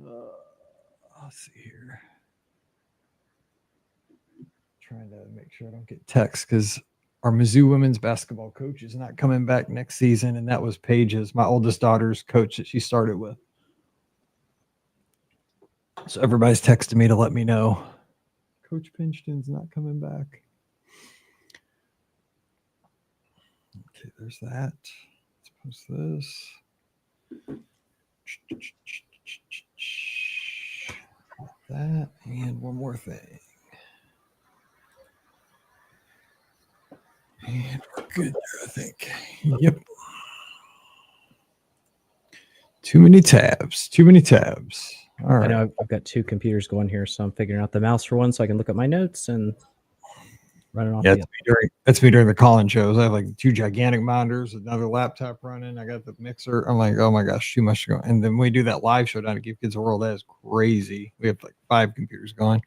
Let's see here. Trying to make sure I don't get texts because our Mizzou women's basketball coach is not coming back next season, and that was Paige's, my oldest daughter's coach that she started with. So everybody's texting me to let me know Coach Pinchton's not coming back. Okay, there's that. Let's post this. That and one more thing. And we're good there, I think. Yep. Too many tabs. All right. I know I've got two computers going here, so I'm figuring out the mouse for one so I can look at my notes and run it off. Yeah, that's me during the call-in shows. I have like two gigantic monitors, another laptop running. I got the mixer. I'm like, oh my gosh, too much to go. And then we do that live show down at Give Kids the World. That is crazy. We have like 5 computers going.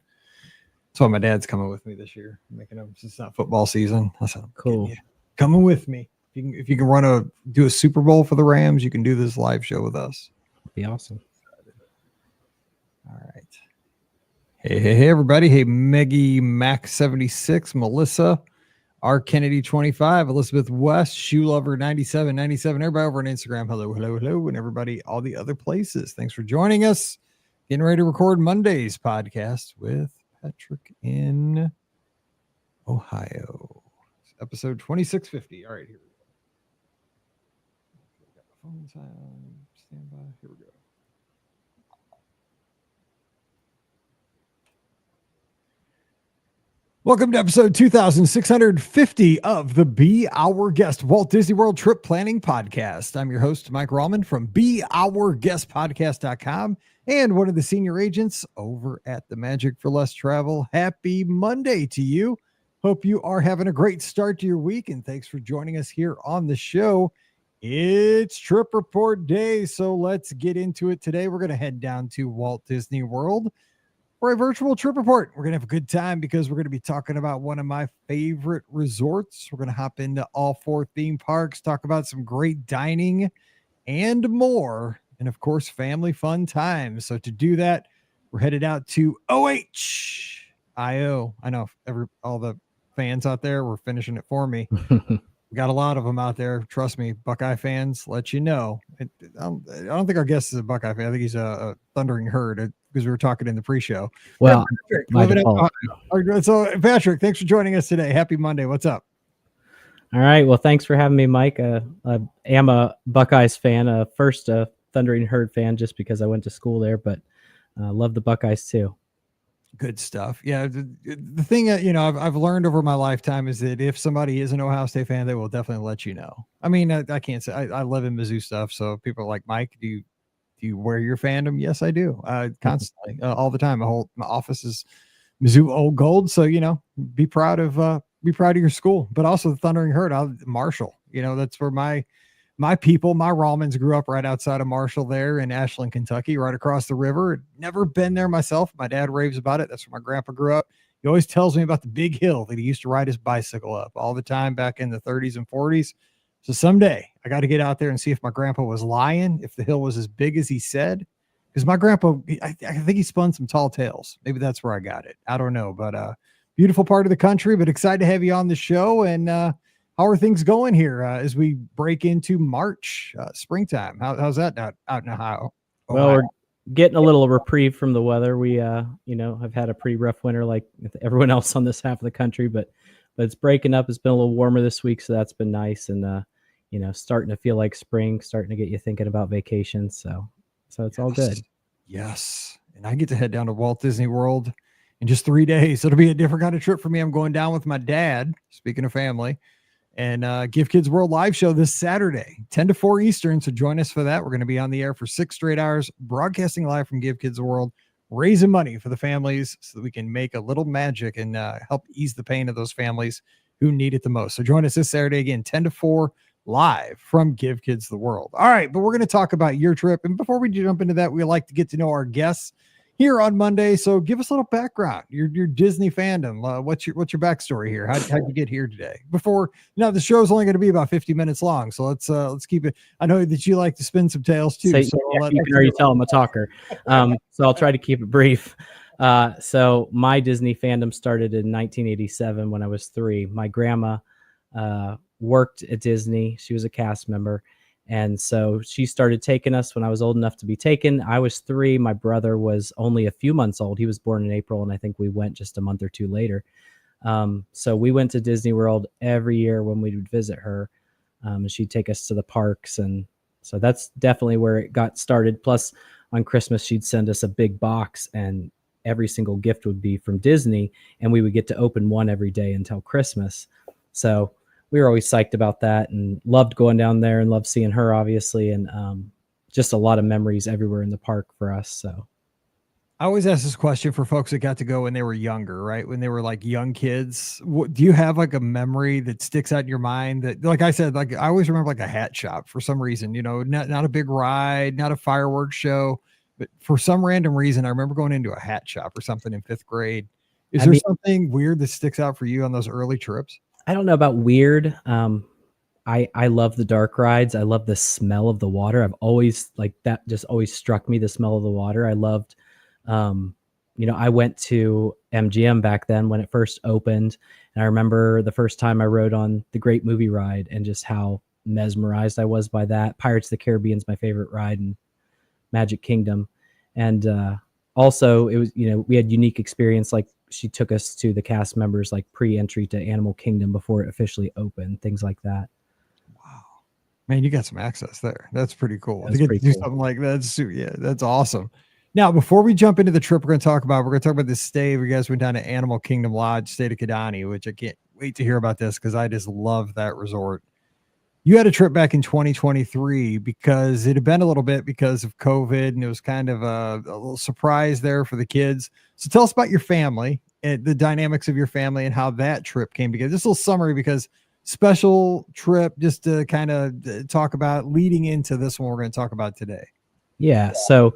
That's why my dad's coming with me this year, making them. It's not football season. I said, cool. Coming with me. If you can do a Super Bowl for the Rams, you can do this live show with us. Be awesome. All right. Hey, everybody. Hey, Meggie Mac 76, Melissa, R Kennedy 25, Elizabeth West, Shoe Lover 97. Everybody over on Instagram. Hello. And everybody, all the other places. Thanks for joining us. Getting ready to record Monday's podcast with Patrick in Ohio. Episode 2650. All right, here we go. Got the phones on standby. Here we go. Welcome to episode 2650 of the Be Our Guest Walt Disney World Trip Planning Podcast. I'm your host, Mike Rallman from BeOurGuestPodcast.com and one of the senior agents over at the Magic for Less Travel. Happy Monday to you. Hope you are having a great start to your week, and thanks for joining us here on the show. It's Trip Report Day, so let's get into it. Today, we're going to head down to Walt Disney World for a virtual trip report. We're going to have a good time because we're going to be talking about one of my favorite resorts. We're going to hop into all 4 theme parks, talk about some great dining and more, and of course, family fun times. So to do that, we're headed out to OHIO. I know all the fans out there were finishing it for me. We got a lot of them out there. Trust me, Buckeye fans, let you know. I don't think our guest is a Buckeye fan. I think he's a Thundering Herd because we were talking in the pre-show. Well, so Patrick, thanks for joining us today. Happy Monday. What's up? All right. Well, thanks for having me, Mike. I am a Buckeyes fan, first a Thundering Herd fan just because I went to school there, but love the Buckeyes too. Good stuff. Yeah. The thing that, I've learned over my lifetime is that if somebody is an Ohio State fan, they will definitely let you know. I mean, I can't say I live in Mizzou stuff. So people are like, Mike, do you wear your fandom? Yes, I do. Constantly, all the time. My office is Mizzou old gold. So, be proud of your school, but also the Thundering Herd, Marshall, that's where my people, my Rallmans grew up right outside of Marshall there in Ashland, Kentucky, right across the river. Never been there myself. My dad raves about it. That's where my grandpa grew up. He always tells me about the big hill that he used to ride his bicycle up all the time back in the 30s and 40s. So someday I got to get out there and see if my grandpa was lying, if the hill was as big as he said. Because my grandpa, I think he spun some tall tales. Maybe that's where I got it. I don't know. But beautiful part of the country, but excited to have you on the show. And how are things going here as we break into March, springtime? How's that out in Ohio? Well, we're getting a little reprieve from the weather. We, have had a pretty rough winter like everyone else on this half of the country, but it's breaking up. It's been a little warmer this week, so that's been nice. And, starting to feel like spring, starting to get you thinking about vacations. So it's all good. Yes. And I get to head down to Walt Disney World in just 3 days. It'll be a different kind of trip for me. I'm going down with my dad, speaking of family, and Give Kids World live show this Saturday, 10 to 4 Eastern. So join us for that. We're going to be on the air for 6 straight hours, broadcasting live from Give Kids World, raising money for the families so that we can make a little magic and help ease the pain of those families who need it the most. So join us this Saturday again, 10 to 4 live from Give Kids the World. All right, but we're going to talk about your trip. And before we jump into that, we like to get to know our guests. here on Monday. So give us a little background, your Disney fandom. What's your backstory here? How'd you get here today? Before, the show's only going to be about 50 minutes long, so let's keep it. I know that you like to spin some tales too. So yeah, you can already tell I'm a talker. So I'll try to keep it brief. So my Disney fandom started in 1987 when I was 3. My grandma worked at Disney. She was a cast member. And so she started taking us when I was old enough to be taken. I was 3. My brother was only a few months old. He was born in April, and I think we went just a month or two later. So we went to Disney World every year when we would visit her. And she'd take us to the parks. And so that's definitely where it got started. Plus, on Christmas, she'd send us a big box, and every single gift would be from Disney. And we would get to open one every day until Christmas. So we were always psyched about that and loved going down there and loved seeing her, obviously. And just a lot of memories everywhere in the park for us. So I always ask this question for folks that got to go when they were younger, right? When they were like young kids. Do you have like a memory that sticks out in your mind that, like I said, like I always remember like a hat shop for some reason, not a big ride, not a fireworks show, but for some random reason, I remember going into a hat shop or something in 5th grade. Is there something weird that sticks out for you on those early trips? I don't know about weird. I love the dark rides. I love the smell of the water. I've always like that just always struck me, the smell of the water. I loved, I went to MGM back then when it first opened. And I remember the first time I rode on the Great Movie Ride and just how mesmerized I was by that. Pirates of the Caribbean's my favorite ride, and Magic Kingdom. And also it was, we had unique experience. Like she took us to the cast members, like pre-entry to Animal Kingdom before it officially opened, things like that. Wow, man, you got some access there. That's pretty cool. That's to get pretty to do cool. something like that. That's awesome. Now, before we jump into the trip, we're going to talk about this stay. You guys went down to Animal Kingdom Lodge, stayed at Kidani, which I can't wait to hear about this because I just love that resort. You had a trip back in 2023 because it had been a little bit because of COVID, and it was kind of a little surprise there for the kids. So tell us about your family and the dynamics of your family and how that trip came together. Just a little summary, because special trip just to kind of talk about leading into this one we're going to talk about today. Yeah. So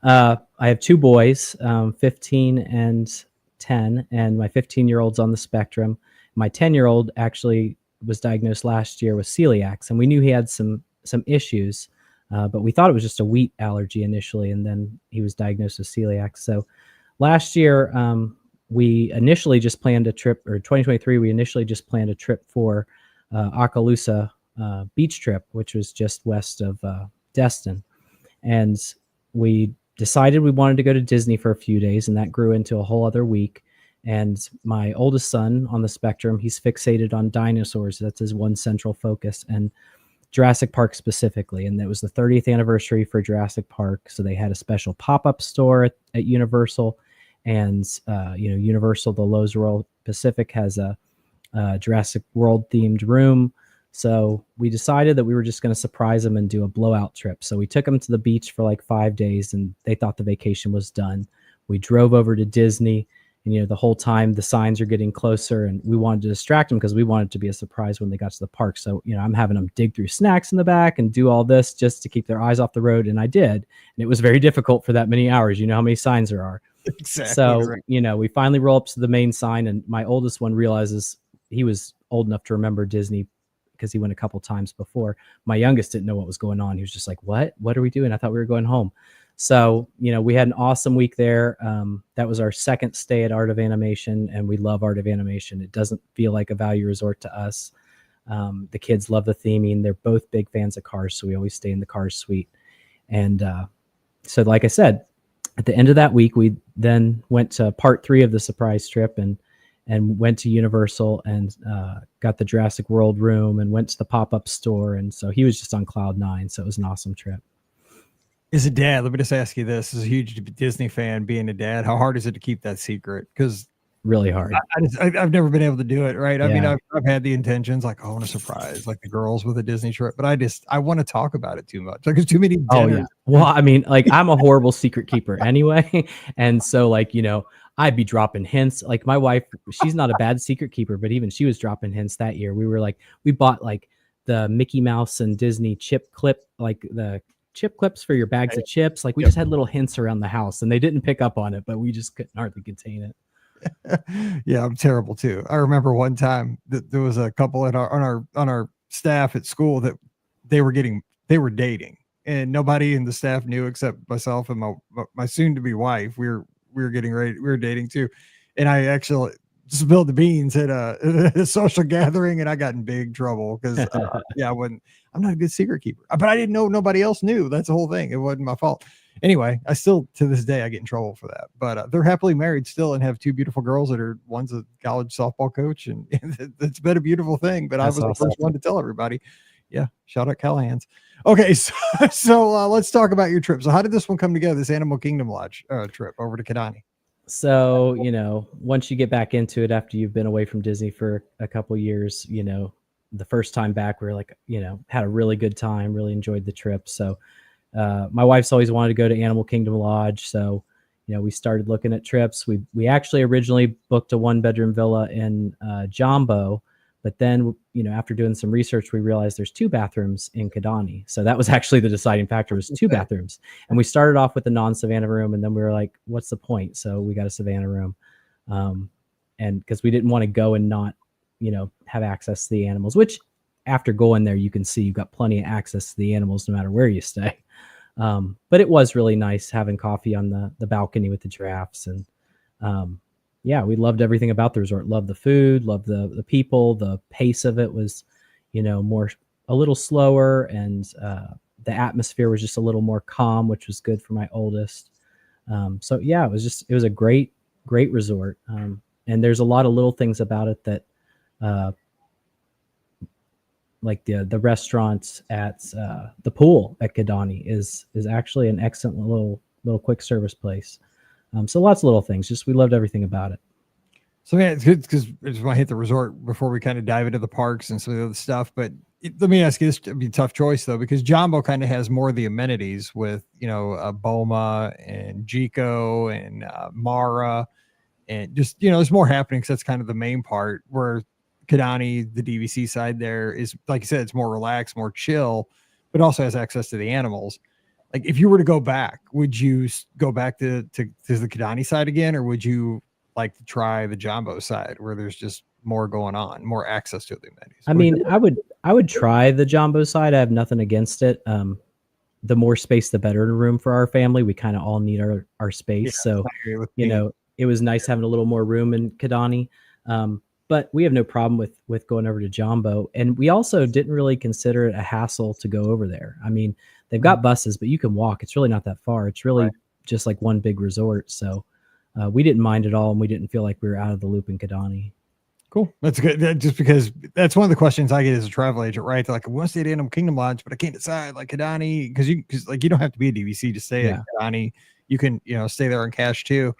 I have 2 boys, 15 and 10, and my 15-year-old's on the spectrum. My 10-year-old actually was diagnosed last year with celiac, and we knew he had some issues, but we thought it was just a wheat allergy initially, and then he was diagnosed with celiac. So last year, we initially just planned a trip, or 2023, we initially just planned a trip for Okaloosa beach trip, which was just west of Destin. And we decided we wanted to go to Disney for a few days, and that grew into a whole other week. And my oldest son on the spectrum, he's fixated on dinosaurs. That's his one central focus, and Jurassic Park specifically. And it was the 30th anniversary for Jurassic Park. So they had a special pop-up store at Universal, and, Universal, the Lowe's World Pacific, has a Jurassic World themed room. So we decided that we were just going to surprise them and do a blowout trip. So we took them to the beach for like 5 days, and they thought the vacation was done. We drove over to Disney. And, the whole time the signs are getting closer, and we wanted to distract them because we wanted it to be a surprise when they got to the park. So, I'm having them dig through snacks in the back and do all this just to keep their eyes off the road. And I did. And it was very difficult for that many hours. You know how many signs there are. Exactly. So, right. We finally roll up to the main sign, and my oldest one realizes he was old enough to remember Disney because he went a couple times before. My youngest didn't know what was going on. He was just like, what are we doing? I thought we were going home. So, we had an awesome week there. That was our second stay at Art of Animation, and we love Art of Animation. It doesn't feel like a value resort to us. The kids love the theming. They're both big fans of Cars, so we always stay in the Cars suite. And so, like I said, at the end of that week, we then went to part 3 of the surprise trip and went to Universal and got the Jurassic World room and went to the pop-up store. And so he was just on cloud 9. So it was an awesome trip. As a dad, let me just ask you this: as a huge Disney fan, being a dad, how hard is it to keep that secret? Because really hard. I've never been able to do it. Right? I Yeah. mean, I've had the intentions, like, I want to surprise like the girls with a Disney trip, but I want to talk about it too much. Like, there's too many dinners. Oh yeah. Well, I mean, like, I'm a horrible secret keeper anyway, and so like I'd be dropping hints. Like my wife, she's not a bad secret keeper, but even she was dropping hints that year. We bought like the Mickey Mouse and Disney chip clip, like the chip clips for your bags of chips. Like we just had little hints around the house, and they didn't pick up on it, but we just couldn't hardly contain it. Yeah, I'm terrible too. I remember one time that there was a couple on our staff at school that they were dating, and nobody in the staff knew except myself and my soon to be wife. We were getting ready. We were dating too, and I actually spilled the beans at a social gathering, and I got in big trouble because I'm not a good secret keeper, but I didn't know nobody else knew. That's the whole thing. It wasn't my fault. Anyway, I still, to this day, I get in trouble for that, but they're happily married still and have two beautiful girls that are, one's a college softball coach, and it's been a beautiful thing, but That's I was awesome. the first one to tell everybody. Yeah. Shout out Callahan's. Okay. So let's talk about your trip. So how did this one come together? This Animal Kingdom Lodge trip over to Kidani? So, once you get back into it after you've been away from Disney for a couple years, the first time back, we were like, had a really good time, really enjoyed the trip. So my wife's always wanted to go to Animal Kingdom Lodge. So, we started looking at trips. We actually originally booked a 1-bedroom villa in Jambo, but then, after doing some research, we realized there's 2 bathrooms in Kidani. So that was actually the deciding factor, was 2 bathrooms. And we started off with the non-Savannah room, and then we were like, what's the point? So we got a Savannah room. And because we didn't want to go and not, have access to the animals, which after going there, you can see you've got plenty of access to the animals no matter where you stay. But it was really nice having coffee on the balcony with the giraffes. And we loved everything about the resort. Loved the food, loved the people. The pace of it was, a little slower, and the atmosphere was just a little more calm, which was good for my oldest. It was a great resort. And there's a lot of little things about it that, like the restaurants at the pool at Kidani is actually an excellent little quick service place. So lots of little things. Just we loved everything about it. So yeah, it's good because I just want to hit the resort before we kind of dive into the parks and some of the other stuff. But let me ask you, this would be a tough choice though, because Jambo kind of has more of the amenities with Boma and Jico and Mara, and just there's more happening because that's kind of the main part. Where Kidani, the DVC side there, is, like you said, it's more relaxed, more chill, but also has access to the animals. Like if you were to go back, would you go back to the Kidani side again, or would you like to try the Jambo side where there's just more going on, more access to the amenities? I mean, I would try the Jambo side. I have nothing against it. The more space, the better in a room for our family. We kind of all need our space. So, it was nice having a little more room in Kidani. But we have no problem with going over to Jambo. And we also didn't really consider it a hassle to go over there. I mean, they've got buses, but you can walk. It's really not that far. It's really just like one big resort. So we didn't mind at all, and we didn't feel like we were out of the loop in Kidani. Cool. That's good. Just because that's one of the questions I get as a travel agent, right? They're like, I want to stay at Animal Kingdom Lodge, but I can't decide, like Kidani, because you don't have to be a DVC to stay at Kidani. You can, stay there on cash too.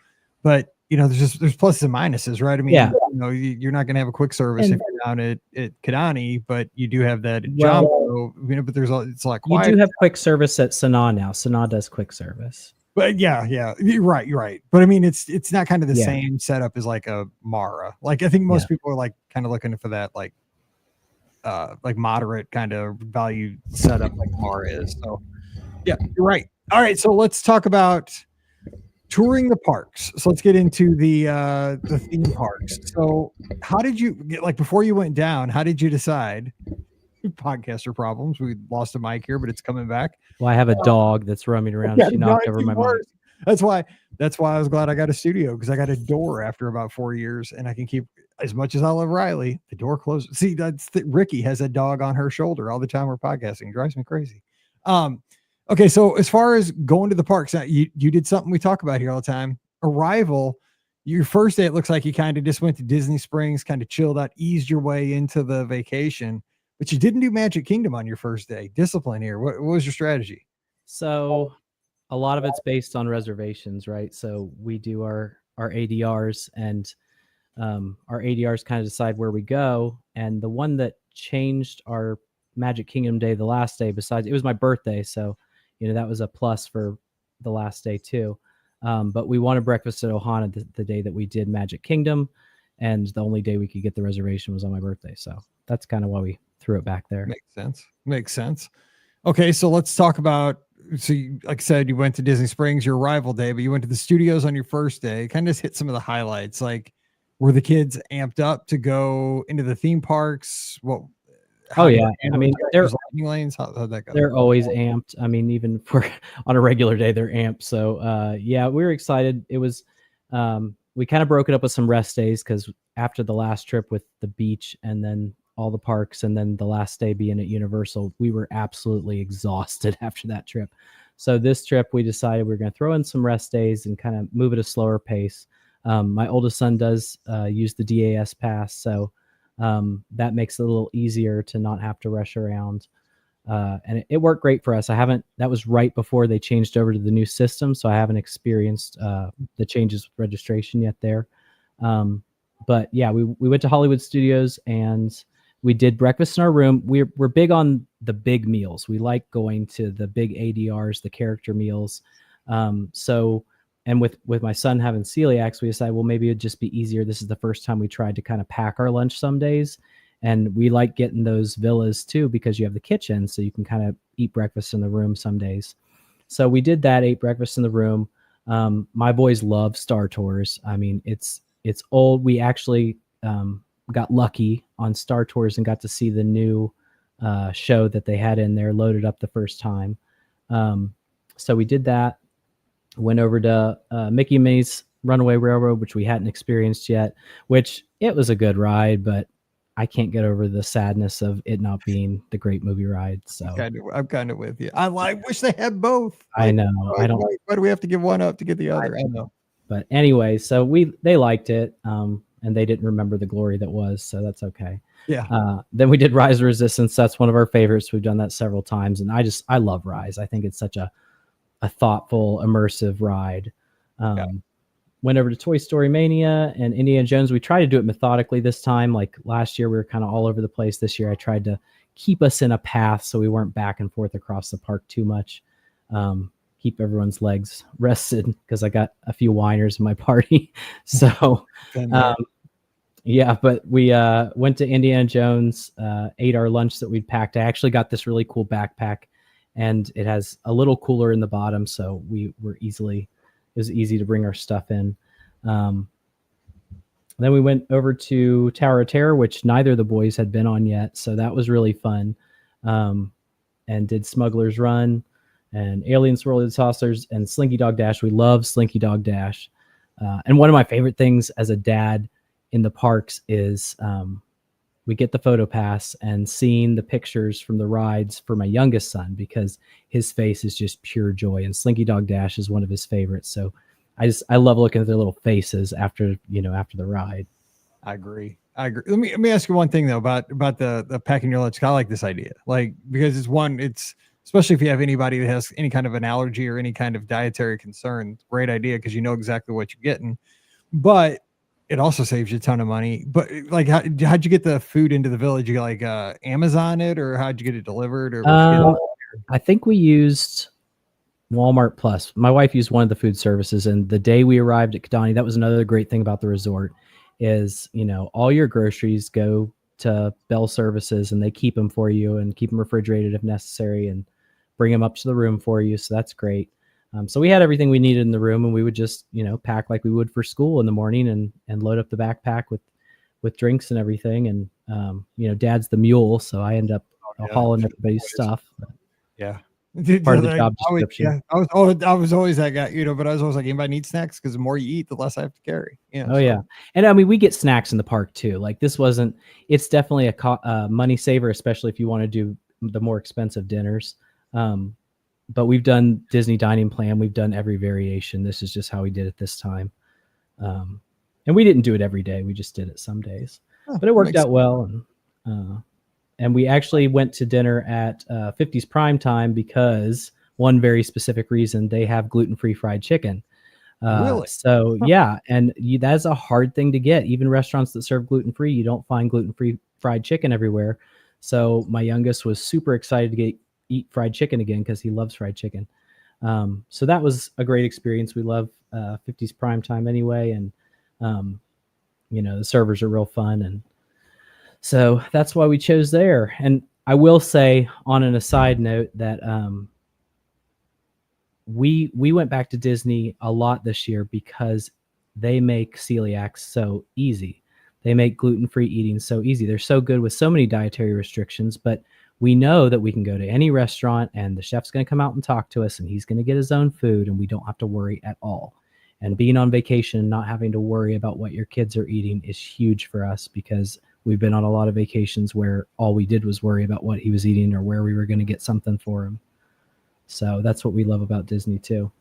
But there's pluses and minuses, right? I mean, you're not going to have a quick service if you're down at Kidani, but you do have that at Jambo, but it's like quiet. You do have quick service at Sanaa now. Sanaa does quick service. But yeah, you're right. But I mean, it's not kind of the same setup as like a Mara. Like I think most people are like kind of looking for that like moderate kind of value setup like Mara is. So yeah, you're right. All right, so let's talk about touring the parks. So let's get into the theme parks. So how did you before you went down? How did you decide? Podcaster problems. We lost a mic here, but it's coming back. Well, I have a dog that's roaming around. She knocked over my mic. That's why I was glad I got a studio, because I got a door after about 4 years, and I can keep, as much as I love Riley, the door closed. See, Ricky has a dog on her shoulder all the time we're podcasting. It drives me crazy. Okay, so as far as going to the parks, now you did something we talk about here all the time. Arrival, your first day, it looks like you kind of just went to Disney Springs, kind of chilled out, eased your way into the vacation. But you didn't do Magic Kingdom on your first day. Discipline here. What was your strategy? So a lot of it's based on reservations, right? So we do our ADRs, and our ADRs kind of decide where we go. And the one that changed our Magic Kingdom day, the last day, besides it was my birthday, so that was a plus for the last day too. But we wanted breakfast at Ohana the day that we did Magic Kingdom, and the only day we could get the reservation was on my birthday. So that's kind of why we threw it back there. Makes sense. Okay, so let's talk about so like I said, you went to Disney Springs your arrival day, but you went to the studios on your first day. Kind of just hit some of the highlights. Like, were the kids amped up to go into the theme parks? What? Oh How do you yeah, I handle it? mean Did you guys they're use lightning lanes? How'd that go? they're always amped. I mean, even for on a regular day, they're amped. So yeah, we were excited. It was we kind of broke it up with some rest days because after the last trip with the beach and then all the parks and then the last day being at Universal, we were absolutely exhausted after that trip. So this trip, we decided we were going to throw in some rest days and kind of move at a slower pace. My oldest son does use the DAS pass, so that makes it a little easier to not have to rush around. And it worked great for us. That was right before they changed over to the new system, so I haven't experienced the changes with registration yet there. But yeah, we went to Hollywood Studios and we did breakfast in our room. We're big on the big meals. We like going to the big ADRs, the character meals. So, and with my son having celiacs, we decided, well, maybe it'd just be easier. This is the first time we tried to kind of pack our lunch some days. And we like getting those villas too, because you have the kitchen, so you can kind of eat breakfast in the room some days. So we did that, ate breakfast in the room. My boys love Star Tours. I mean, it's old. We actually got lucky on Star Tours and got to see the new show that they had in there, loaded up the first time. So we did that. Went over to Mickey and Minnie's Runaway Railroad, which we hadn't experienced yet, which it was a good ride, but I can't get over the sadness of it not being the great movie ride. So I'm kind of with you. I wish they had both. I know. Why do we have to give one up to get the other? I know. But anyway, so they liked it, and they didn't remember the glory that was, so that's okay. Yeah. Then we did Rise of Resistance. That's one of our favorites. We've done that several times, and I love Rise. I think it's such a thoughtful, immersive ride. Went over to Toy Story Mania and Indiana Jones. We tried to do it methodically this time. Like last year, we were kind of all over the place. This year, I tried to keep us in a path so we weren't back and forth across the park too much. Keep everyone's legs rested because I got a few whiners in my party. So, yeah, but we went to Indiana Jones, ate our lunch that we'd packed. I actually got this really cool backpack, and it has a little cooler in the bottom, so it was easy to bring our stuff in. Then we went over to Tower of Terror, which neither of the boys had been on yet, so that was really fun. And did Smuggler's Run and Alien Swirly Saucers and Slinky Dog Dash. We love Slinky Dog Dash. And one of my favorite things as a dad in the parks is we get the photo pass and seeing the pictures from the rides for my youngest son, because his face is just pure joy, and Slinky Dog Dash is one of his favorites. So I love looking at their little faces after the ride. I agree. Let me ask you one thing though about the packing your lunch. I like this idea, like, because it's especially if you have anybody that has any kind of an allergy or any kind of dietary concern. Great idea, because you know exactly what you're getting, but it also saves you a ton of money. But like, how'd you get the food into the village? You like Amazon it, or how'd you get it delivered? Or I think we used Walmart Plus. My wife used one of the food services, and the day we arrived at Kidani, that was another great thing about the resort is, all your groceries go to Bell Services, and they keep them for you and keep them refrigerated if necessary and bring them up to the room for you. So that's great. So we had everything we needed in the room, and we would just, pack like we would for school in the morning and load up the backpack with drinks and everything. And, Dad's the mule, so I end up hauling everybody's stuff. Yeah. Part of the job description. I was always that guy, but I was always like, anybody need snacks? Because the more you eat, the less I have to carry. Yeah. And I mean, we get snacks in the park too. Like it's definitely a money saver, especially if you want to do the more expensive dinners. But we've done Disney dining plan. We've done every variation. This is just how we did it this time. And we didn't do it every day. We just did it some days, but it worked out well. And we actually went to dinner at 50's Prime Time because one very specific reason: they have gluten-free fried chicken. Really? So yeah. And that's a hard thing to get. Even restaurants that serve gluten-free, you don't find gluten-free fried chicken everywhere. So my youngest was super excited to eat fried chicken again because he loves fried chicken. So that was a great experience. We love 50's Prime Time anyway. And, the servers are real fun. And so that's why we chose there. And I will say, on an aside note, that we went back to Disney a lot this year because they make celiac so easy. They make gluten-free eating so easy. They're so good with so many dietary restrictions, but we know that we can go to any restaurant and the chef's going to come out and talk to us and he's going to get his own food and we don't have to worry at all. And being on vacation and not having to worry about what your kids are eating is huge for us, because we've been on a lot of vacations where all we did was worry about what he was eating or where we were going to get something for him. So that's what we love about Disney too.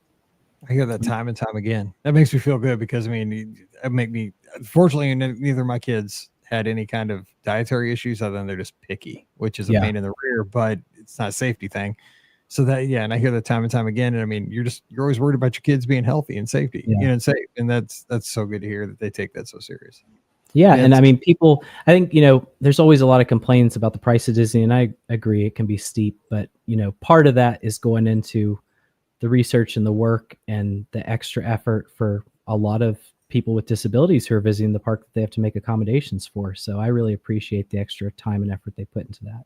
I hear that time and time again. That makes me feel good, because I mean, it make me, fortunately, neither of my kids had any kind of dietary issues other than they're just picky, which is a pain in the rear, but it's not a safety thing. So that, yeah. And I hear that time and time again. And I mean, you're always worried about your kids being healthy and safety, and safe. And that's so good to hear that they take that so serious. Yeah. And I mean, people, I think, there's always a lot of complaints about the price of Disney, and I agree it can be steep, but part of that is going into the research and the work and the extra effort for a lot of people with disabilities who are visiting the park that they have to make accommodations for. So I really appreciate the extra time and effort they put into that.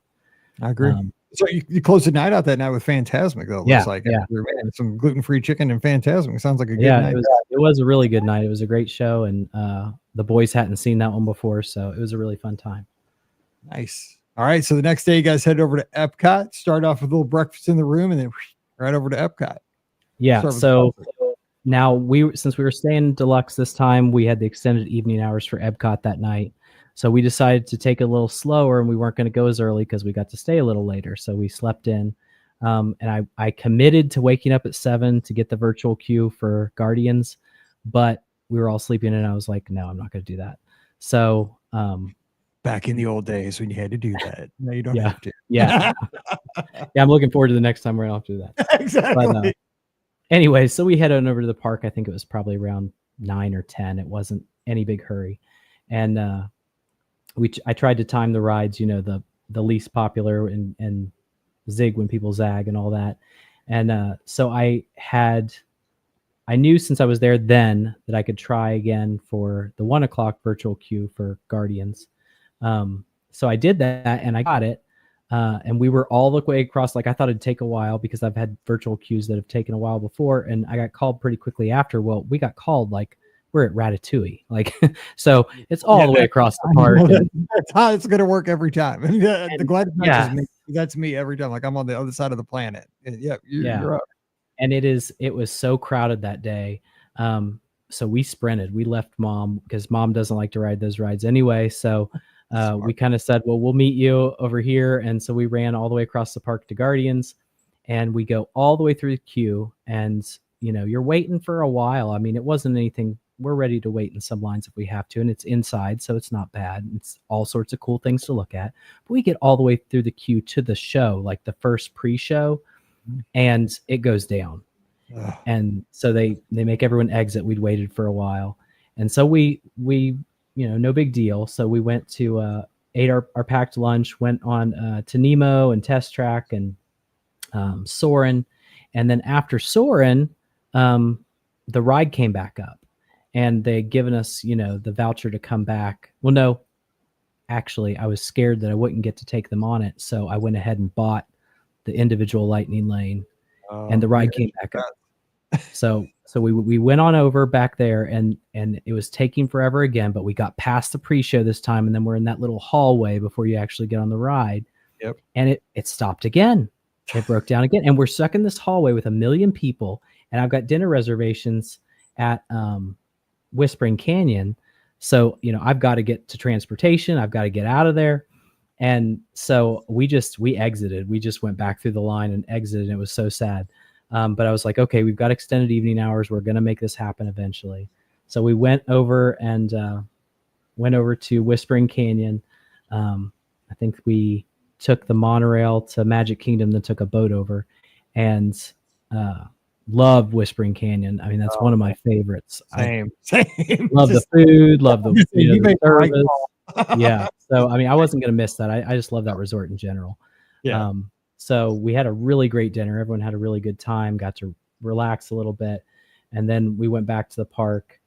I agree. So you closed the night out that night with Fantasmic, though. Looks like some gluten-free chicken and Fantasmic. Sounds like a good night. It was a really good night. It was a great show, and the boys hadn't seen that one before, so it was a really fun time. Nice. All right. So the next day, you guys head over to Epcot. Start off with a little breakfast in the room, and then right over to Epcot. Yeah. So now since we were staying deluxe this time, we had the extended evening hours for Epcot that night. So we decided to take it a little slower, and we weren't going to go as early because we got to stay a little later. So we slept in, and I committed to waking up at 7 to get the virtual queue for Guardians, but we were all sleeping, and I was like, no, I'm not going to do that. So back in the old days when you had to do that. No, you don't have to. Yeah. I'm looking forward to the next time we're going to have to do that. Exactly. But, anyway, so we headed on over to the park. I think it was probably around 9 or 10. It wasn't any big hurry. And I tried to time the rides, the least popular and zig when people zag and all that. And so I knew since I was there then that I could try again for the 1 o'clock virtual queue for Guardians. So I did that and I got it. And we were all the way across. Like, I thought it'd take a while because I've had virtual queues that have taken a while before, and I got called pretty quickly after. Well, we got called like we're at Ratatouille, like, so it's all the way across the park. That's how it's going to work every time. The glad that's me every time. Like, I'm on the other side of the planet. You're up. And it was so crowded that day. So we sprinted. We left Mom because Mom doesn't like to ride those rides anyway. So we kind of said, well, we'll meet you over here. And so we ran all the way across the park to Guardians, and we go all the way through the queue. And, you're waiting for a while. I mean, it wasn't anything. We're ready to wait in some lines if we have to. And it's inside, so it's not bad. It's all sorts of cool things to look at. But we get all the way through the queue to the show, like the first pre-show, and it goes down. And so they make everyone exit. We'd waited for a while. And so we no big deal. So we went to ate our packed lunch, went on to Nemo and Test Track and Soarin'. And then after Soarin', the ride came back up, and they'd given us, the voucher to come back. Well, no, actually, I was scared that I wouldn't get to take them on it. So I went ahead and bought the individual lightning lane, and the ride came back up. So we went on over back there, and it was taking forever again, but we got past the pre-show this time, and then we're in that little hallway before you actually get on the ride. Yep. And it stopped again. It broke down again, and we're stuck in this hallway with 1 million people, and I've got dinner reservations at Whispering Canyon. So, I've got to get to transportation. I've got to get out of there. And so we exited. We just went back through the line and exited. And it was so sad. But I was like, okay, we've got extended evening hours. We're going to make this happen eventually. So we went over to Whispering Canyon. I think we took the monorail to Magic Kingdom, then took a boat over, and loved Whispering Canyon. I mean, that's one of my favorites. Same. Love the food, love the, the service. Yeah. So, I mean, I wasn't going to miss that. I just love that resort in general. Yeah. So we had a really great dinner. Everyone had a really good time, got to relax a little bit. And then we went back to the park,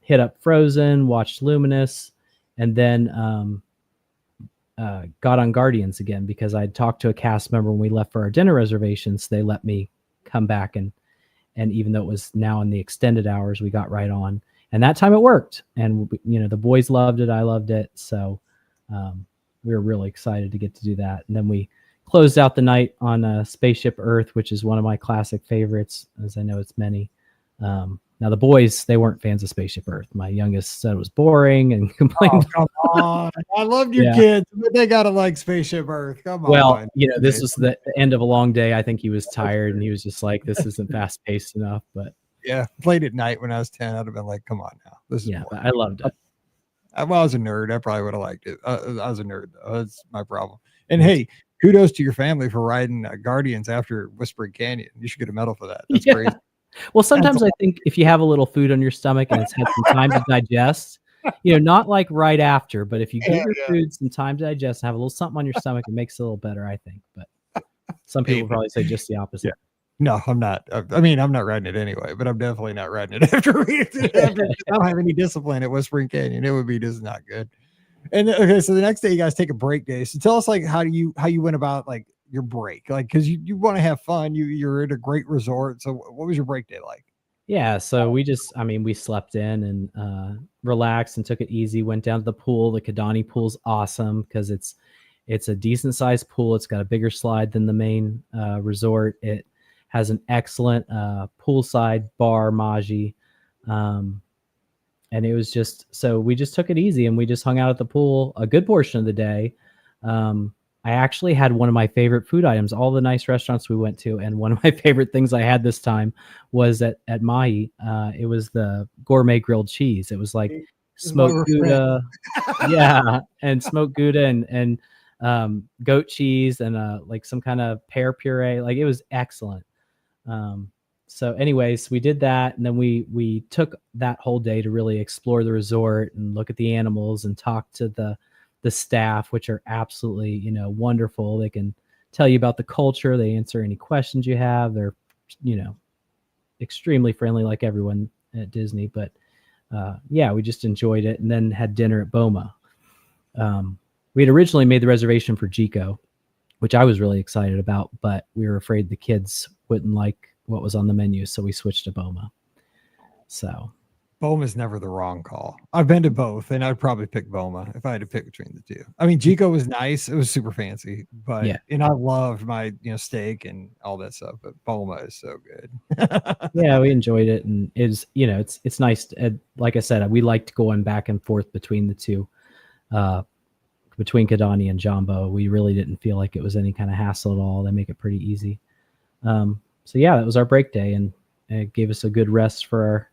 hit up Frozen, watched Luminous, and then got on Guardians again because I talked to a cast member when we left for our dinner reservations. They let me come back and even though it was now in the extended hours, we got right on. And that time it worked. And, the boys loved it. I loved it. So we were really excited to get to do that. And then we closed out the night on Spaceship Earth, which is one of my classic favorites, as I know it's many. Now the boys, they weren't fans of Spaceship Earth. My youngest said it was boring and complained. Oh, come on. I loved your kids, but they got to like Spaceship Earth. Come on. Well, this was the end of a long day. I think he was tired and he was just like, this isn't fast paced enough. But yeah, played at night when I was 10. I'd have been like, come on now. This is but I loved it. I was a nerd. I probably would have liked it. I was a nerd, though. That's my problem. And hey, kudos to your family for riding Guardians after Whispering Canyon. You should get a medal for that. That's crazy. Well, sometimes I think if you have a little food on your stomach and it's had some time to digest, not like right after, but if you give your food some time to digest and have a little something on your stomach, it makes it a little better, I think. But some people probably say just the opposite. Yeah. No, I'm not. I mean, I'm not riding it anyway, but I'm definitely not riding it after I don't have any discipline at Whispering Canyon. It would be just not good. And okay, so the next day you guys take a break day. So tell us like how you went about like your break, like because you want to have fun. You're at a great resort. So what was your break day like? Yeah, so we slept in and relaxed and took it easy. Went down to the pool. The Kidani pool's awesome because it's a decent sized pool. It's got a bigger slide than the main resort. It has an excellent poolside bar, Maji. And it was we just took it easy and we just hung out at the pool a good portion of the day. I actually had one of my favorite food items, all the nice restaurants we went to. And one of my favorite things I had this time was at Mahi. It was the gourmet grilled cheese. It was like smoked Gouda. And smoked Gouda and goat cheese and like some kind of pear puree. Like it was excellent. So anyways, we did that. And then we took that whole day to really explore the resort and look at the animals and talk to the staff, which are absolutely, wonderful. They can tell you about the culture. They answer any questions you have. They're, extremely friendly like everyone at Disney. But we just enjoyed it and then had dinner at Boma. We had originally made the reservation for Jico, which I was really excited about, but we were afraid the kids wouldn't like what was on the menu. So we switched to Boma. So Boma is never the wrong call. I've been to both, and I'd probably pick Boma if I had to pick between the two. I mean, Jico was nice; it was super fancy, but and I loved my steak and all that stuff. But Boma is so good. Yeah, we enjoyed it, and it's it's nice. Like I said, we liked going back and forth between the two, between Kidani and Jambo. We really didn't feel like it was any kind of hassle at all. They make it pretty easy. So that was our break day, and it gave us a good rest for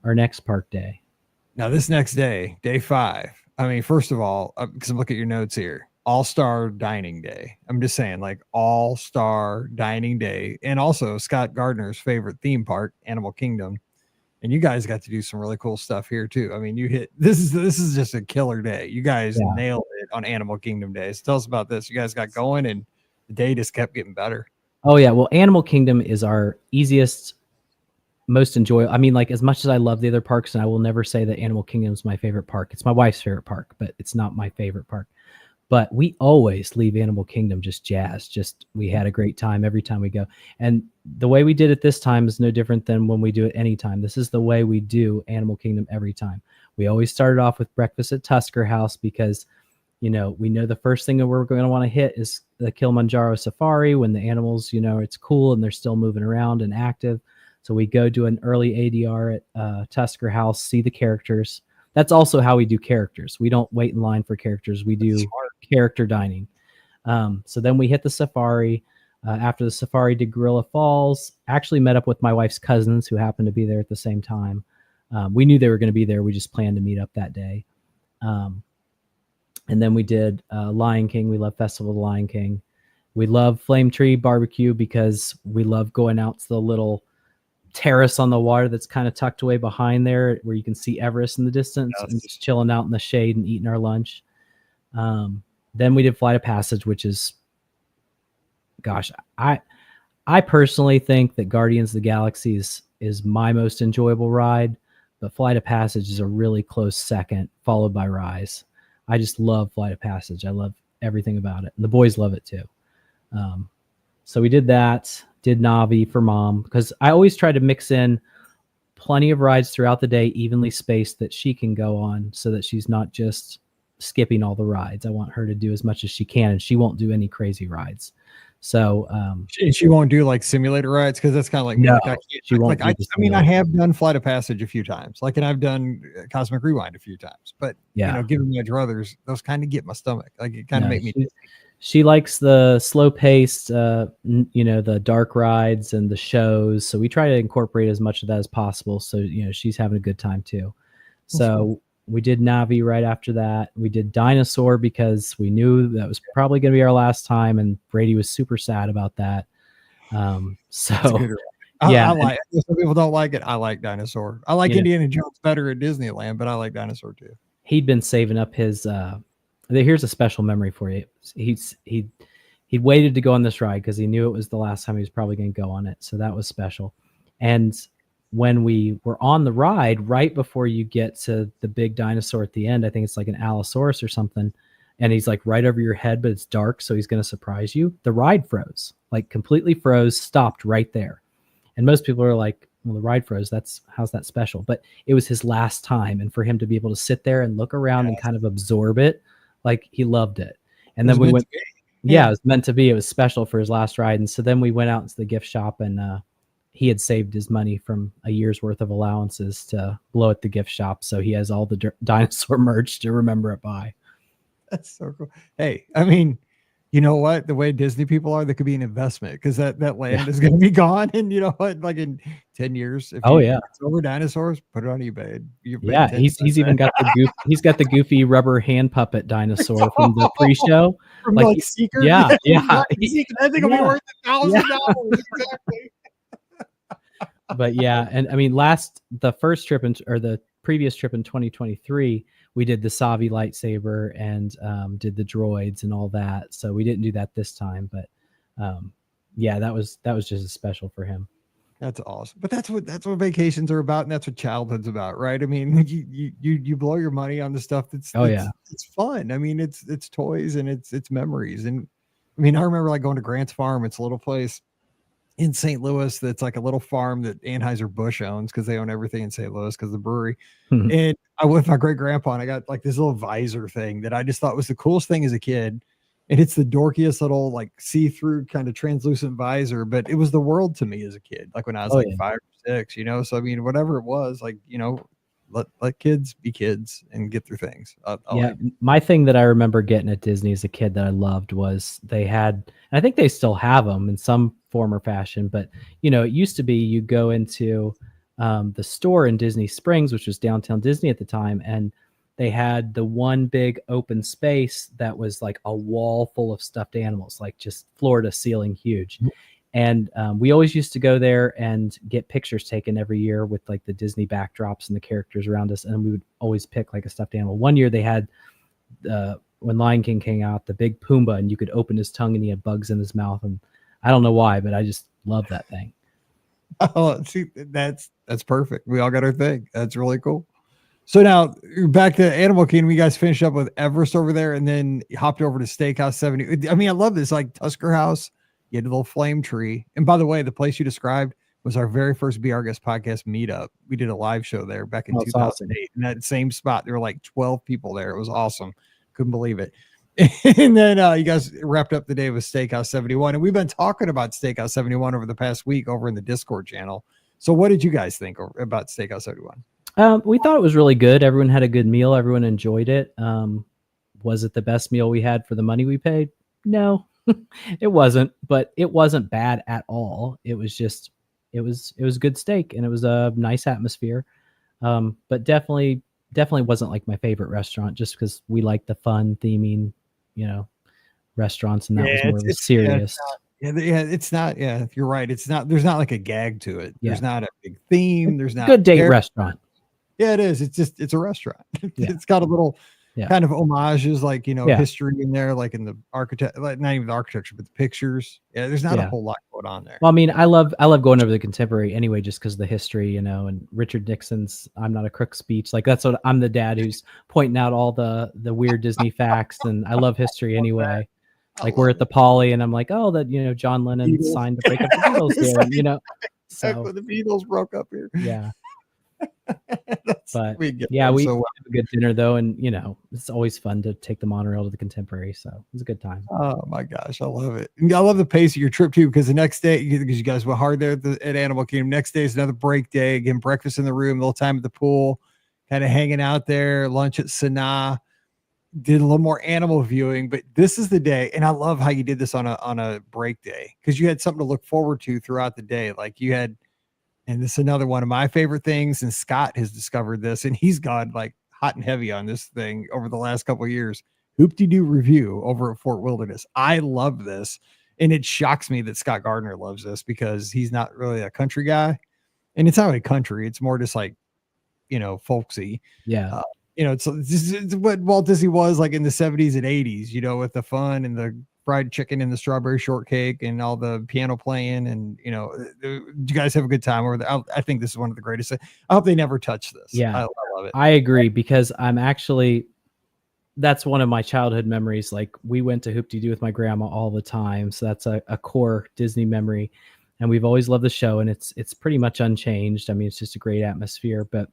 our next park day. Now this next day, day 5. I mean, first of all, because I'm looking at your notes here, all-star dining day. I'm just saying, like all-star dining day, and also Scott Gardner's favorite theme park, Animal Kingdom. And you guys got to do some really cool stuff here too. I mean, this is just a killer day. You guys nailed it on Animal Kingdom Day. So tell us about this. You guys got going, and the day just kept getting better. Oh yeah, well, Animal Kingdom is our easiest, most enjoyable. I mean, like as much as I love the other parks, and I will never say that Animal Kingdom is my favorite park. It's my wife's favorite park, but it's not my favorite park. But we always leave Animal Kingdom just jazzed. We had a great time every time we go. And the way we did it this time is no different than when we do it anytime. This is the way we do Animal Kingdom every time. We always started off with breakfast at Tusker House because, we know the first thing that we're going to want to hit is the Kilimanjaro Safari when the animals, it's cool and they're still moving around and active. So we go do an early ADR at Tusker House, see the characters. That's also how we do characters. We don't wait in line for characters. We do character dining. So then we hit the safari. After the safari, did Gorilla Falls. Actually met up with my wife's cousins who happened to be there at the same time. We knew they were going to be there. We just planned to meet up that day. And then we did Lion King. We love Festival of the Lion King. We love Flame Tree Barbecue because we love going out to the little terrace on the water that's kind of tucked away behind there where you can see Everest in the distance and just chilling out in the shade and eating our lunch. Then we did Flight of Passage, which is, gosh, I personally think that Guardians of the Galaxy is my most enjoyable ride, but Flight of Passage is a really close second, followed by Rise. I just love Flight of Passage. I love everything about it. And the boys love it too. So we did that. did Navi for mom, because I always try to mix in plenty of rides throughout the day, evenly spaced, that she can go on, so that she's not just skipping all the rides. I want her to do as much as she can, and she won't do any crazy rides. So she won't do like simulator rides, because that's kind of like me. no, Like she won't. Like I mean, I have done Flight of Passage a few times, like, and I've done Cosmic Rewind a few times, but yeah, given my druthers, those kind of get my stomach. Like, it kind of make me. She likes the slow paced, the dark rides and the shows. So we try to incorporate as much of that as possible. So, she's having a good time too. So we did Navi right after that. We did Dinosaur because we knew that was probably going to be our last time. And Brady was super sad about that. I like it. Some people don't like it. I like Dinosaur. I like Indiana Jones better at Disneyland, but I like Dinosaur too. He'd been saving up his, here's a special memory for you. He'd waited to go on this ride because he knew it was the last time he was probably going to go on it. So that was special. And when we were on the ride, right before you get to the big dinosaur at the end, I think it's like an Allosaurus or something, and he's like right over your head, but it's dark, so he's going to surprise you. The ride froze, like completely froze, stopped right there. And most people are like, well, the ride froze. How's that special? But it was his last time. And for him to be able to sit there and look around and kind of absorb it, like, he loved it. And then we went, it was meant to be. It was special for his last ride. And so then we went out into the gift shop, and he had saved his money from a year's worth of allowances to blow at the gift shop. So he has all the dinosaur merch to remember it by. That's so cool. Hey, I mean, you know what? The way Disney people are, that could be an investment, because that land is going to be gone. And you know what? Like in 10 years, if it's over dinosaurs, put it on eBay. He's even got he's got the goofy rubber hand puppet dinosaur from the pre-show. From like Seeker. Yeah. I think it'll be worth $1,000. Exactly. But and I mean, the first trip or the previous trip in 2023, we did the Savi lightsaber and did the droids and all that. So we didn't do that this time, but that was just as special for him. That's awesome. But that's what vacations are about, and that's what childhood's about, right? I mean, you blow your money on the stuff it's fun. I mean, it's toys and it's memories. And I mean, I remember like going to Grant's Farm. It's a little place in St. Louis that's like a little farm that Anheuser-Busch owns, because they own everything in St. Louis because of the brewery. And I went with my great grandpa, and I got like this little visor thing that I just thought was the coolest thing as a kid. And it's the dorkiest little like see-through kind of translucent visor, but it was the world to me as a kid, like when I was 5 or 6, So I mean, whatever it was, like, let kids be kids and get through things. My thing that I remember getting at Disney as a kid that I loved was they had, and I think they still have them in some form or fashion, but it used to be you go into the store in Disney Springs, which was downtown Disney at the time, and they had the one big open space that was like a wall full of stuffed animals, like just floor to ceiling huge. And we always used to go there and get pictures taken every year with like the Disney backdrops and the characters around us. And we would always pick like a stuffed animal. One year they had, when Lion King came out, the big Pumbaa, and you could open his tongue and he had bugs in his mouth. And I don't know why, but I just love that thing. Oh, see, that's perfect. We all got our thing. That's really cool. So now back to Animal Kingdom. You guys finished up with Everest over there, and then hopped over to Steakhouse 70. I mean, I love this, like Tusker House. You had a little flame tree. And by the way, the place you described was our very first Be Our Guest podcast meetup. We did a live show there back in 2008. Awesome. In that same spot. There were like 12 people there. It was awesome. Couldn't believe it. And then you guys wrapped up the day with Steakhouse 71. And we've been talking about Steakhouse 71 over the past week over in the Discord channel. So what did you guys think about Steakhouse 71? We thought it was really good. Everyone had a good meal. Everyone enjoyed it. Was it the best meal we had for the money we paid? No, it wasn't, but it wasn't bad at all. It was just, it was good steak, and it was a nice atmosphere. But definitely wasn't like my favorite restaurant, just because we like the fun theming, restaurants, and that was more of a serious. It's not. Yeah, you're right. It's not. There's not like a gag to it. There's not a big theme. There's not good date restaurant. Yeah, it is. It's a restaurant. It's got a little kind of homages, like, history in there, like in the architect, like not even the architecture, but the pictures. Yeah, there's not a whole lot going on there. Well, I mean, I love going over the Contemporary anyway, just because of the history, and Richard Nixon's "I'm not a crook" speech. Like, that's what I'm the dad who's pointing out all the weird Disney facts, and I love history anyway. Like we're at the Poly, and I'm like, oh, that John Lennon Beatles. signed to break up the Beatles here. Back So when the Beatles broke up here. yeah. But we get yeah, that we so well. have a good dinner though, and it's always fun to take the monorail to the Contemporary, so it was a good time. Oh my gosh, I love it. And I love the pace of your trip too, because the next day, because you guys went hard there at Animal Kingdom. Next day is another break day. Again, breakfast in the room, a little time at the pool, kind of hanging out there. Lunch at Sanaa. Did a little more animal viewing, but this is the day, and I love how you did this on a break day, because you had something to look forward to throughout the day. Like you had, and this is another one of my favorite things, and Scott has discovered this, and he's gone like hot and heavy on this thing over the last couple of years. Hoop-de-doo review over at Fort Wilderness. I love this, and it shocks me that Scott Gardner loves this, because he's not really a country guy, and it's not really country. It's more just like, folksy. Yeah. It's what Walt Disney was like in the 70s and 80s, with the fun and the fried chicken and the strawberry shortcake and all the piano playing. And, you guys have a good time over there. I think this is one of the greatest. I hope they never touch this. Yeah. I love it. I agree, because that's one of my childhood memories. Like we went to Hoop-de-Doo with my grandma all the time. So that's a core Disney memory. And we've always loved the show, and it's pretty much unchanged. I mean, it's just a great atmosphere. But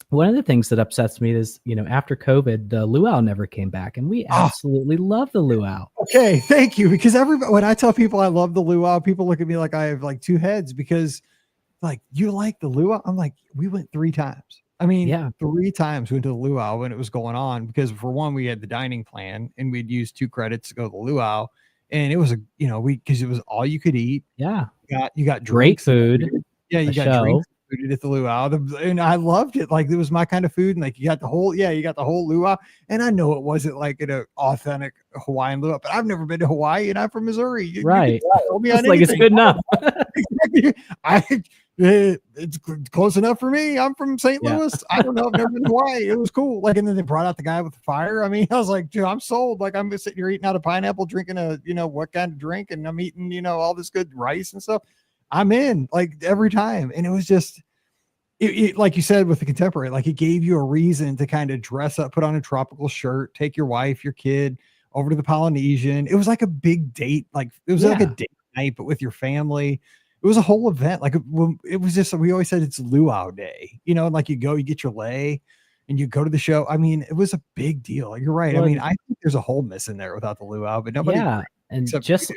one of the things that upsets me is, after COVID, the luau never came back, and we absolutely love the luau. Okay, thank you. Because when I tell people I love the luau, people look at me like I have like two heads, because like, you like the luau? I'm like, we went 3 times. I mean, 3 times we went to the luau when it was going on, because for one, we had the dining plan, and we'd use 2 credits to go to the luau, and it was because it was all you could eat. Yeah, you got great drinks, food. Yeah, you got drinks at the luau, and I loved it. Like it was my kind of food, and like you got the whole luau. And I know it wasn't like an authentic Hawaiian luau, but I've never been to Hawaii, and I'm from Missouri. Right? It's like it's good enough. It's close enough for me. I'm from St. Louis. I don't know. I've never been to Hawaii. It was cool. Like, and then they brought out the guy with the fire. I mean, I was like, dude, I'm sold. Like, I'm sitting here eating out of pineapple, drinking what kind of drink, and I'm eating, all this good rice and stuff. I'm in, like, every time. And it was just, it, like you said with the Contemporary, like it gave you a reason to kind of dress up, put on a tropical shirt, take your wife, your kid over to the Polynesian. It was like a big date. Like it was like a date night, but with your family. It was a whole event. Like it was just, we always said it's luau day, like you get your lei and you go to the show. I mean, it was a big deal. You're right. Well, I mean, I think there's a whole missing there without the luau, but nobody. Yeah. And just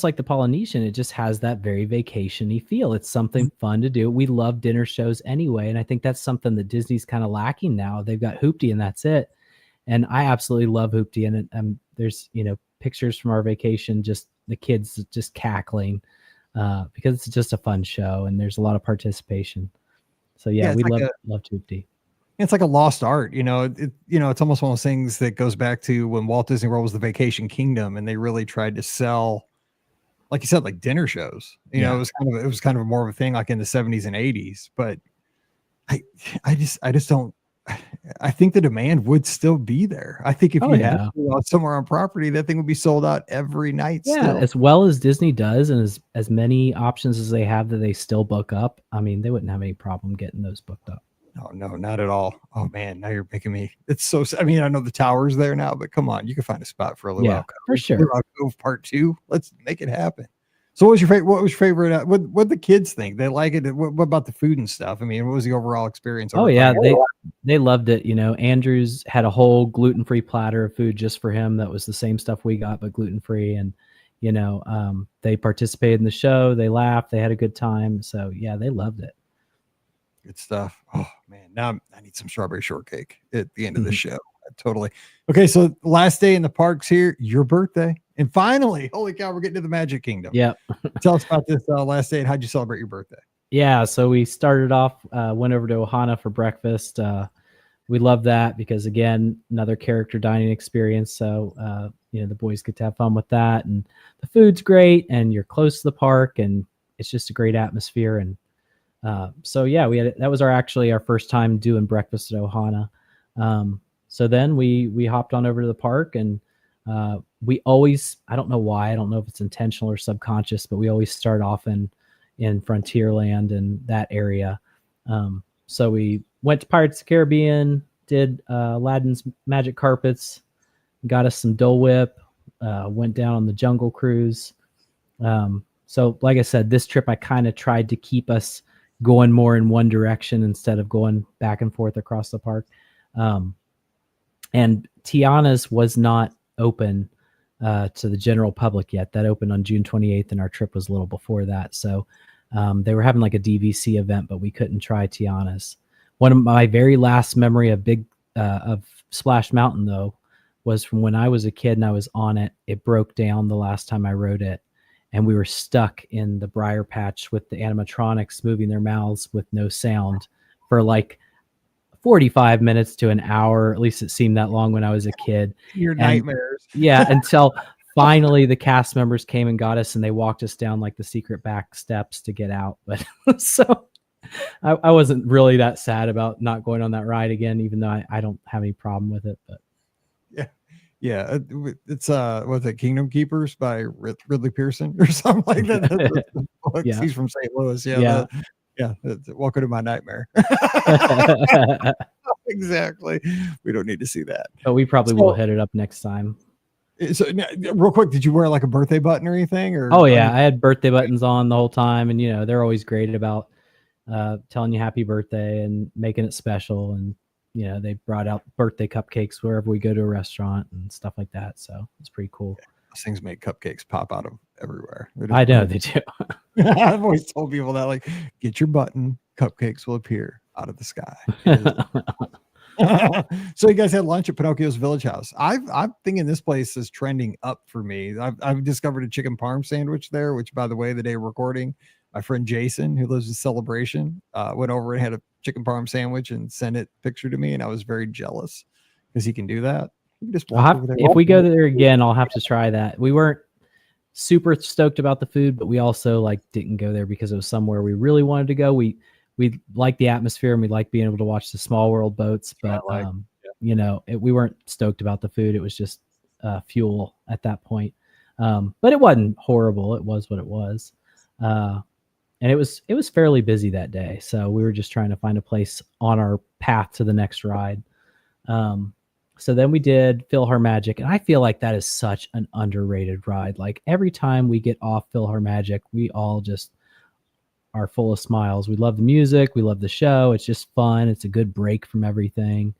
like the Polynesian, it just has that very vacation-y feel. It's something fun to do. We love dinner shows anyway. And I think that's something that Disney's kind of lacking now. They've got Hoop-de and that's it. And I absolutely love Hoop-de. And there's, pictures from our vacation, just the kids just cackling because it's just a fun show and there's a lot of participation. So we love Hoop-de. It's like a lost art, it's almost one of those things that goes back to when Walt Disney World was the Vacation Kingdom, and they really tried to sell, like you said, like dinner shows. It was kind of more of a thing like in the 70s and 80s. But I just don't. I think the demand would still be there. I think if you had somewhere on property, that thing would be sold out every night. Yeah, still. As well as Disney does, and as many options as they have that they still book up. I mean, they wouldn't have any problem getting those booked up. No, not at all. Oh man, now you're making me. It's so. I mean, I know the tower's there now, but come on, you can find a spot for a luau. For sure. Luau Cove Part 2. Let's make it happen. So, what was your favorite? What was your favorite? What the kids think? They like it. What about the food and stuff? I mean, what was the overall experience? They loved it. Andrews had a whole gluten-free platter of food just for him. That was the same stuff we got, but gluten-free. And they participated in the show. They laughed. They had a good time. So they loved it. Good stuff. Oh man, now I need some strawberry shortcake at the end of the show. Totally. Okay, so last day in the parks here, your birthday, and finally, holy cow, we're getting to the Magic Kingdom. Yeah. Tell us about this last day and how'd you celebrate your birthday? Yeah, so we started off, went over to Ohana for breakfast. We love that because again, another character dining experience. So the boys get to have fun with that, and the food's great, and you're close to the park, and it's just a great atmosphere. And that was our first time doing breakfast at Ohana. So then we hopped on over to the park, and we always, I don't know why, I don't know if it's intentional or subconscious, but we always start off in Frontierland and that area. So we went to Pirates of the Caribbean, did Aladdin's Magic Carpets, got us some Dole Whip, went down on the Jungle Cruise. So like I said, this trip I kind of tried to keep us going more in one direction instead of going back and forth across the park. And Tiana's was not open to the general public yet. That opened on June 28th, and our trip was a little before that. So they were having like a DVC event, but we couldn't try Tiana's. One of my very last memory of Splash Mountain, though, was from when I was a kid and I was on it. It broke down the last time I rode it, and we were stuck in the briar patch with the animatronics moving their mouths with no sound for like 45 minutes to an hour. At least it seemed that long when I was a kid. Your nightmares. Yeah, until finally the cast members came and got us, and they walked us down like the secret back steps to get out. But so I wasn't really that sad about not going on that ride again, even though I don't have any problem with it. But yeah, it's what's it, Kingdom Keepers by Ridley Pearson or something like that. Yeah. He's from St. Louis. Yeah. Welcome to my nightmare. Exactly. We don't need to see that. But we probably will hit it up next time. So real quick, did you wear like a birthday button or anything? Or oh yeah, I had birthday buttons on the whole time, and they're always great about telling you happy birthday and making it special. And they brought out birthday cupcakes wherever we go to a restaurant and stuff like that. So it's pretty cool. Yeah, those things make cupcakes pop out of everywhere. I know they do. I've always told people that, like, get your button, cupcakes will appear out of the sky. So you guys had lunch at Pinocchio's Village House. I'm thinking this place is trending up for me. I've discovered a chicken parm sandwich there, which, by the way, the day of recording, my friend Jason, who lives in Celebration, went over and had a chicken parm sandwich and sent it picture to me, and I was very jealous because he can do that. You can just walk over there. If we go there again, I'll have to try that. We weren't super stoked about the food, but we also didn't go there because it was somewhere we really wanted to go. We like the atmosphere, and we like being able to watch the Small World boats, but we weren't stoked about the food. It was just fuel at that point. But it wasn't horrible. It was what it was. And it was fairly busy that day. So we were just trying to find a place on our path to the next ride. So then we did PhilharMagic, and I feel like that is such an underrated ride. Like every time we get off PhilharMagic, we all just are full of smiles. We love the music. We love the show. It's just fun. It's a good break from everything.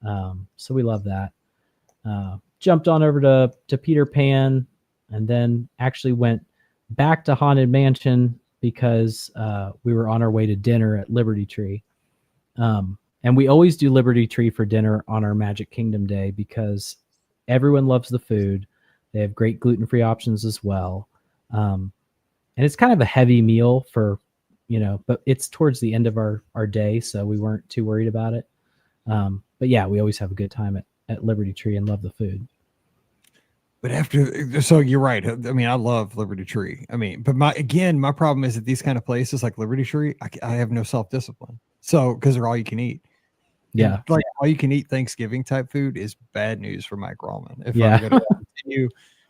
So we love that. Jumped on over to Peter Pan, and then actually went back to Haunted Mansion because we were on our way to dinner at Liberty Tree. And we always do Liberty Tree for dinner on our Magic Kingdom Day because everyone loves the food. They have great gluten-free options as well. And it's kind of a heavy meal for, but it's towards the end of our day, so we weren't too worried about it. But yeah, we always have a good time at Liberty Tree and love the food. But so you're right. I mean, I love Liberty Tree. I mean, but my problem is that these kind of places like Liberty Tree, I have no self-discipline. So, because they're all you can eat. Yeah. And all you can eat Thanksgiving type food is bad news for Mike Rallman. If yeah. I'm going to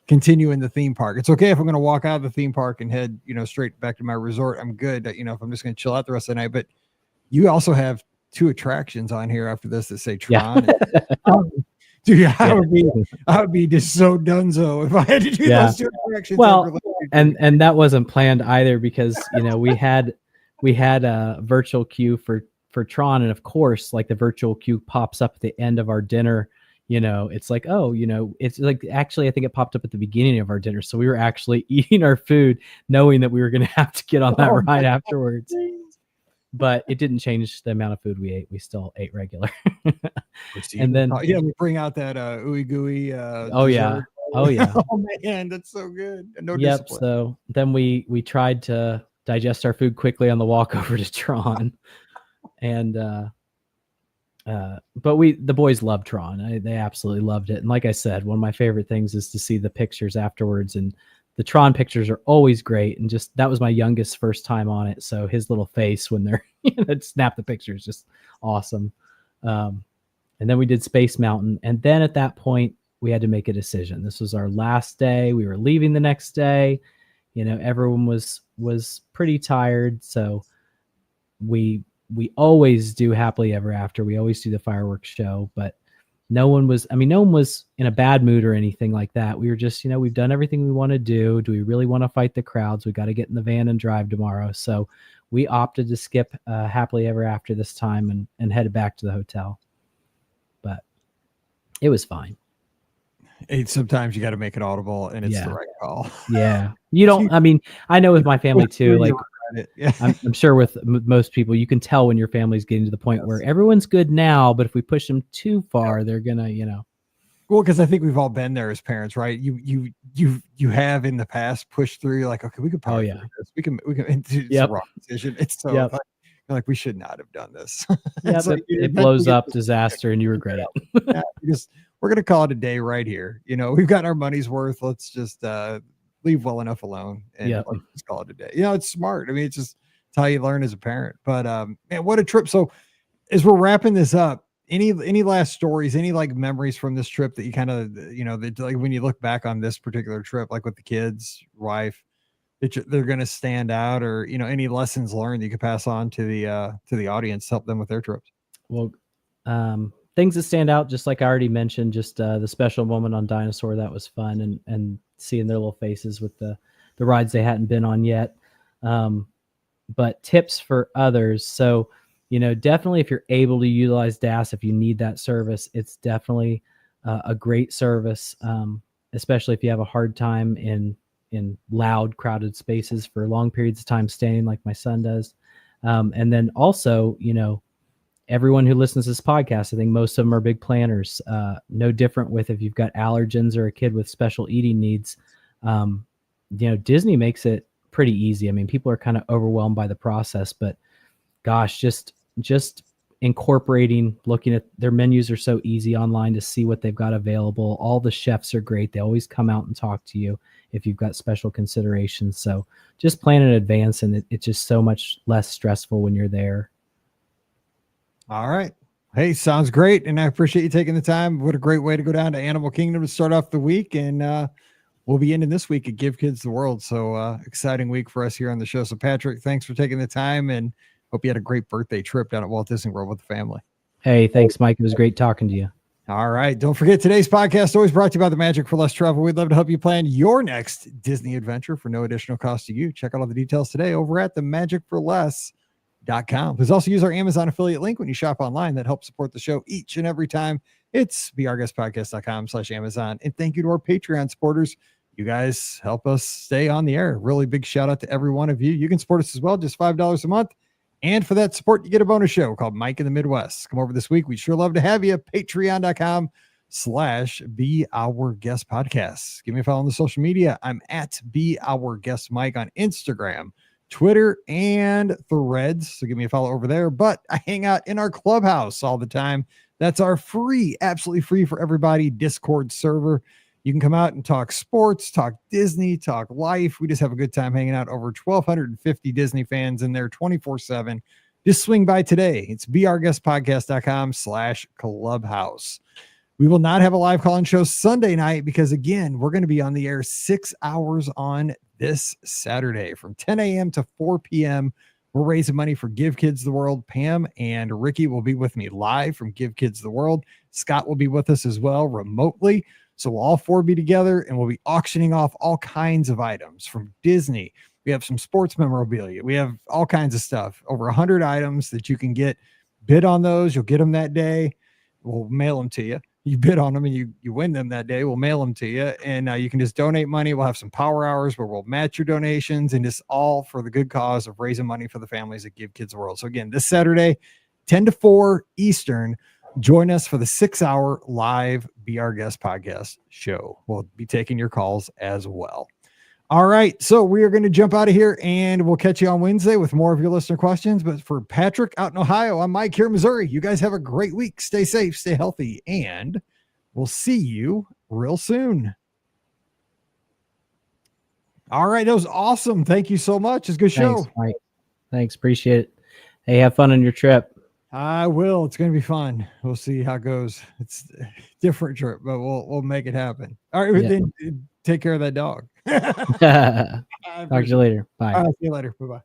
continue in the theme park, it's okay if I'm going to walk out of the theme park and head, straight back to my resort. I'm good. If I'm just going to chill out the rest of the night. But you also have 2 attractions on here after this that say Tron. Yeah. Dude, I would be just so donezo if I had to do those 2 attractions. Well, and that wasn't planned either because we had a virtual queue for Tron, and of course, the virtual queue pops up at the end of our dinner. It's like, it's like, actually, I think it popped up at the beginning of our dinner, so we were actually eating our food, knowing that we were going to have to get on that ride afterwards. But it didn't change the amount of food we ate. We still ate regular. And then we bring out that ooey gooey. Oh yeah. Oh man, that's so good. No yep. discipline. So then we tried to digest our food quickly on the walk over to Tron, and but the boys loved Tron. They absolutely loved it. And like I said, one of my favorite things is to see the pictures afterwards, and the Tron pictures are always great. And just, that was my youngest first time on it. So his little face when they're, snap the picture is just awesome. And then we did Space Mountain. And then at that point we had to make a decision. This was our last day. We were leaving the next day. Everyone was pretty tired. So we always do Happily Ever After. We always do the fireworks show, but no one was in a bad mood or anything like that. We were just, we've done everything we want to do. Do we really want to fight the crowds? We got to get in the van and drive tomorrow. So we opted to skip happily ever after this time and headed back to the hotel. But it was fine. Sometimes you got to make it audible, and it's the right call. Yeah. You don't, I know with my family too, like I'm sure with most people, you can tell when your family's getting to the point where everyone's good now, but if we push them too far, they're gonna, Well, because I think we've all been there as parents, right? You have in the past pushed through. You're like, okay, we could probably do this. We can. It's the wrong decision. It's so like we should not have done this. It blows up, disaster, and you regret it. Because we're gonna call it a day right here. We've got our money's worth. Let's just leave well enough alone and just call it a day. It's smart. It's how you learn as a parent. But man, what a trip. So as we're wrapping this up, any last stories, any like memories from this trip that you kind of, that like when you look back on this particular trip, like with the kids, wife, that they're going to stand out, or, any lessons learned you could pass on to the audience, help them with their trips? Well, things that stand out, just like I already mentioned, just the special moment on Dinosaur, that was fun, and seeing their little faces with the rides they hadn't been on yet. But tips for others. So, definitely if you're able to utilize DAS, if you need that service, it's definitely a great service, especially if you have a hard time in loud, crowded spaces for long periods of time standing like my son does. And then also, everyone who listens to this podcast, I think most of them are big planners. No different with if you've got allergens or a kid with special eating needs. Disney makes it pretty easy. People are kind of overwhelmed by the process, but gosh, just incorporating, looking at their menus are so easy online to see what they've got available. All the chefs are great. They always come out and talk to you if you've got special considerations. So just plan in advance, and it's just so much less stressful when you're there. All right. Hey, sounds great. And I appreciate you taking the time. What a great way to go down to Animal Kingdom to start off the week. And we'll be ending this week at Give Kids the World. So exciting week for us here on the show. So Patrick, thanks for taking the time, and hope you had a great birthday trip down at Walt Disney World with the family. Hey, thanks, Mike. It was great talking to you. All right. Don't forget, today's podcast always brought to you by the Magic for Less Travel. We'd love to help you plan your next Disney adventure for no additional cost to you. Check out all the details today over at themagicforless.com. Please also use our Amazon affiliate link when you shop online. That helps support the show each and every time. It's beourguestpodcast.com/Amazon. And thank you to our Patreon supporters. You guys help us stay on the air. Really big shout out to every one of you. You can support us as well, just $5 a month. And for that support, you get a bonus show called Mike in the Midwest. Come over this week. We'd sure love to have you. Patreon.com/BeOurGuestPodcast. Give me a follow on the social media. I'm at BeOurGuestMike on Instagram, Twitter, and Threads. So give me a follow over there. But I hang out in our clubhouse all the time. That's our free, absolutely free for everybody Discord server. You can come out and talk sports, talk Disney, talk life. We just have a good time hanging out. Over 1,250 Disney fans in there 24/7. Just swing by today. It's beourguestpodcast.com/clubhouse. We will not have a live call-in show Sunday night because, again, we're going to be on the air 6 hours on this Saturday from 10 a.m. to 4 p.m. We're raising money for Give Kids the World. Pam and Ricky will be with me live from Give Kids the World. Scott will be with us as well remotely. So we'll all four be together, and we'll be auctioning off all kinds of items from Disney. We have some sports memorabilia. We have all kinds of stuff, over 100 items that you can get. Bid on those. You'll get them that day. We'll mail them to you. You bid on them and you win them that day. We'll mail them to you, and you can just donate money. We'll have some power hours where we'll match your donations, and just all for the good cause of raising money for the families that Give Kids the World. So again, this Saturday, 10 to 4 Eastern, join us for the 6-hour live Be Our Guest podcast show. We'll be taking your calls as well. All right. So we are going to jump out of here, and we'll catch you on Wednesday with more of your listener questions. But for Patrick out in Ohio, I'm Mike here in Missouri. You guys have a great week. Stay safe, stay healthy, and we'll see you real soon. All right. That was awesome. Thank you so much. It's a good show. Thanks, Mike. Thanks. Appreciate it. Hey, have fun on your trip. I will. It's going to be fun. We'll see how it goes. It's a different trip, but we'll make it happen. All right. Then take care of that dog. Talk to you later. Bye. All right, see you later. Bye-bye.